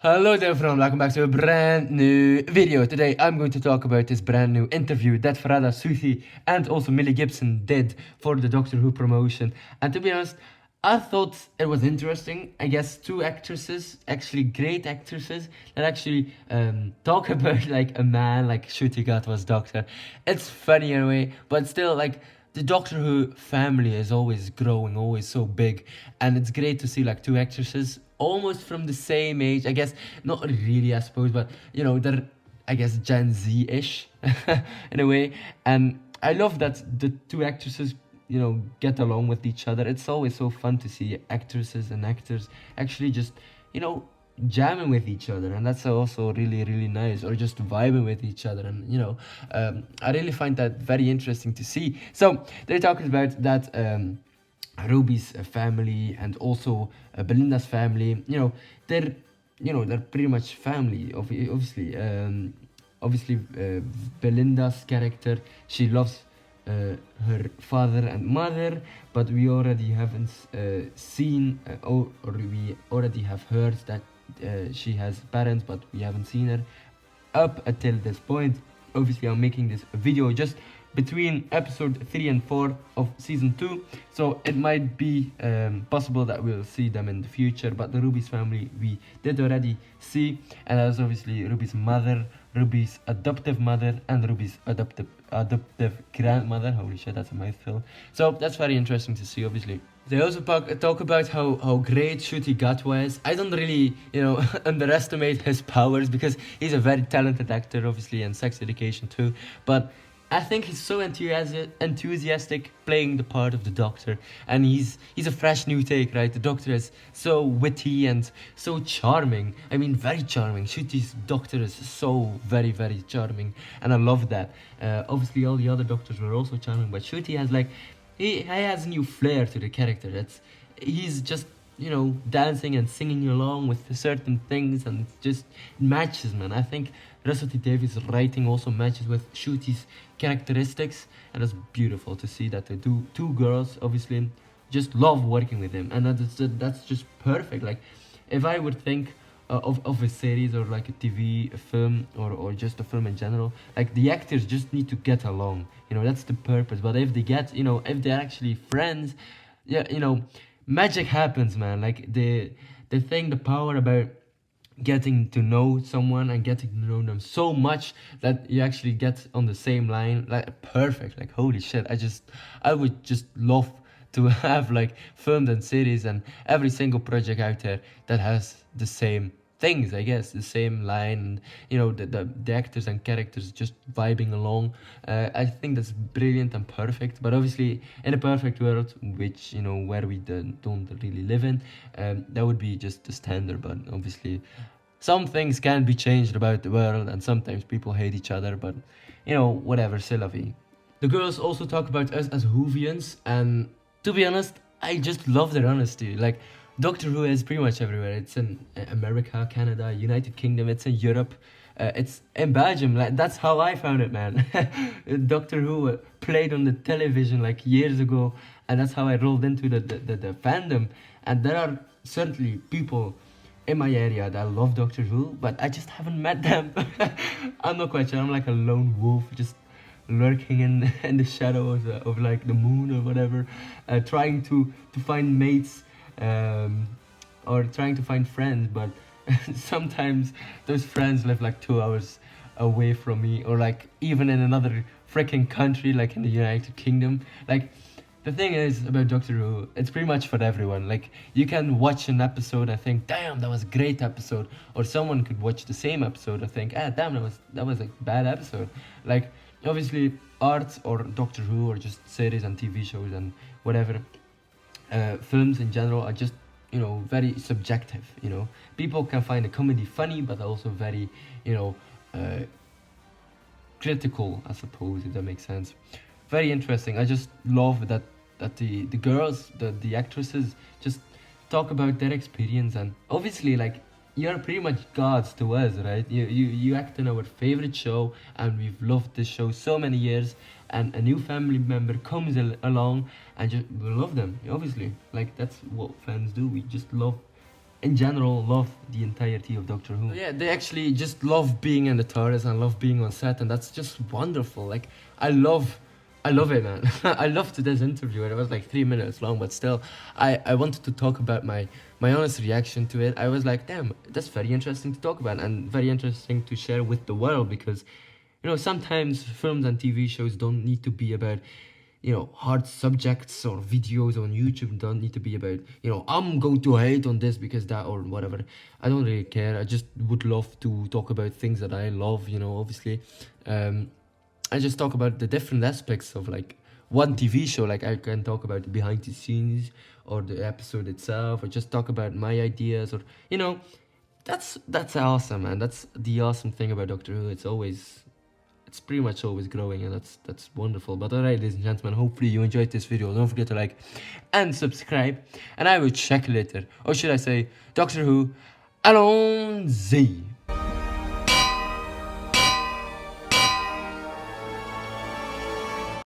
Hello there everyone, welcome back to a brand new video. Today I'm going to talk about this brand new interview that Varada, Sethu and also Millie Gibson did for the Doctor Who promotion. And to be honest, I thought it was interesting. I guess two actresses, actually great actresses, that actually talk about like a man like Ncuti Gat was Doctor. It's funny in a way, but still like the Doctor Who family is always growing, always so big, and it's great to see like two actresses almost from the same age. I guess not really, I suppose, but they're I guess Gen Z-ish in a way, and I love that the two actresses get along with each other. It's always so fun to see actresses and actors actually just you know jamming with each other, and that's also really really nice, or just vibing with each other. And I really find that very interesting to see. So they're talking about that Ruby's family and also Belinda's family. They're pretty much family. Obviously, Belinda's character, she loves her father and mother, but we already haven't seen or we already have heard that she has parents, but we haven't seen her up until this point. Obviously, I'm making this video just between episode 3 and 4 of season 2, so it might be possible that we'll see them in the future. But the Ruby's family we did already see, and that was obviously Ruby's mother, Ruby's adoptive mother, and Ruby's adoptive grandmother. Holy shit, that's a mouthful. So that's very interesting to see, obviously. They also talk about how great Ncuti Gat was. I don't really, underestimate his powers, because he's a very talented actor, obviously, and Sex Education too. But I think he's so enthusiastic playing the part of the Doctor, and he's a fresh new take, right? The Doctor is so witty and so charming. I mean, very charming. Ncuti's Doctor is so very very charming, and I love that. Obviously, all the other Doctors were also charming, but Ncuti has like he has a new flair to the character. He's just dancing and singing along with certain things, and it just matches, man. I think Russell T Davies' writing also matches with Ncuti's characteristics, and it's beautiful to see that the two girls obviously just love working with him, and that's just perfect. Like, if I would think of a series or like a TV, a film, or just a film in general, like the actors just need to get along. That's the purpose. But if they get, if they're actually friends, yeah, magic happens, man. Like the thing, the power about getting to know someone and getting to know them so much that you actually get on the same line, like perfect. Like, holy shit, I would just love to have like films and series and every single project out there that has the same things, I guess, the same line, and the actors and characters just vibing along. I think that's brilliant and perfect. But obviously, in a perfect world, which where we don't really live in, that would be just the standard. But obviously, some things can be changed about the world, and sometimes people hate each other. But whatever, c'est la vie. The girls also talk about us as Whovians, and to be honest, I just love their honesty. Like, Doctor Who is pretty much everywhere. It's in America, Canada, United Kingdom. It's in Europe. It's in Belgium. Like, that's how I found it, man. Doctor Who played on the television like years ago, and that's how I rolled into the fandom. And there are certainly people in my area that love Doctor Who, but I just haven't met them. I'm not quite sure. I'm like a lone wolf, just lurking in the shadows of like the moon or whatever, trying to find mates, or trying to find friends. But sometimes those friends live like 2 hours away from me, or like even in another freaking country, like in the United Kingdom. Like, the thing is about Doctor Who, it's pretty much for everyone. Like, you can watch an episode and think, damn, that was a great episode, or someone could watch the same episode and think, ah, damn, that was a bad episode. Like, obviously, art or Doctor Who or just series and TV shows and whatever, films in general are just very subjective. People can find a comedy funny, but also very uh, critical, I suppose, if that makes sense. Very interesting. I just love that the girls, the actresses, just talk about their experience. And obviously, like, you're pretty much gods to us, right? You act in our favorite show, and we've loved this show so many years, and a new family member comes along, and just we love them, obviously. Like, that's what fans do. We just love in general love the entirety of Doctor Who. Yeah, they actually just love being in the TARDIS and love being on set, and that's just wonderful. Like, I love it, man. I loved this interview, and it was like 3 minutes long, but still, I wanted to talk about my honest reaction to it. I was like, damn, that's very interesting to talk about and very interesting to share with the world, because, you know, sometimes films and TV shows don't need to be about, you know, hard subjects, or videos on YouTube don't need to be about, you know, I'm going to hate on this because that, or whatever. I don't really care. I just would love to talk about things that I love, you know, obviously. I just talk about the different aspects of like one TV show. Like, I can talk about the behind the scenes or the episode itself, or just talk about my ideas, or, you know, that's awesome, man. That's the awesome thing about Doctor Who. It's pretty much always growing, and that's wonderful. But alright, ladies and gentlemen, hopefully you enjoyed this video. Don't forget to like and subscribe, and I will check later, or should I say, Doctor Who, allons-y.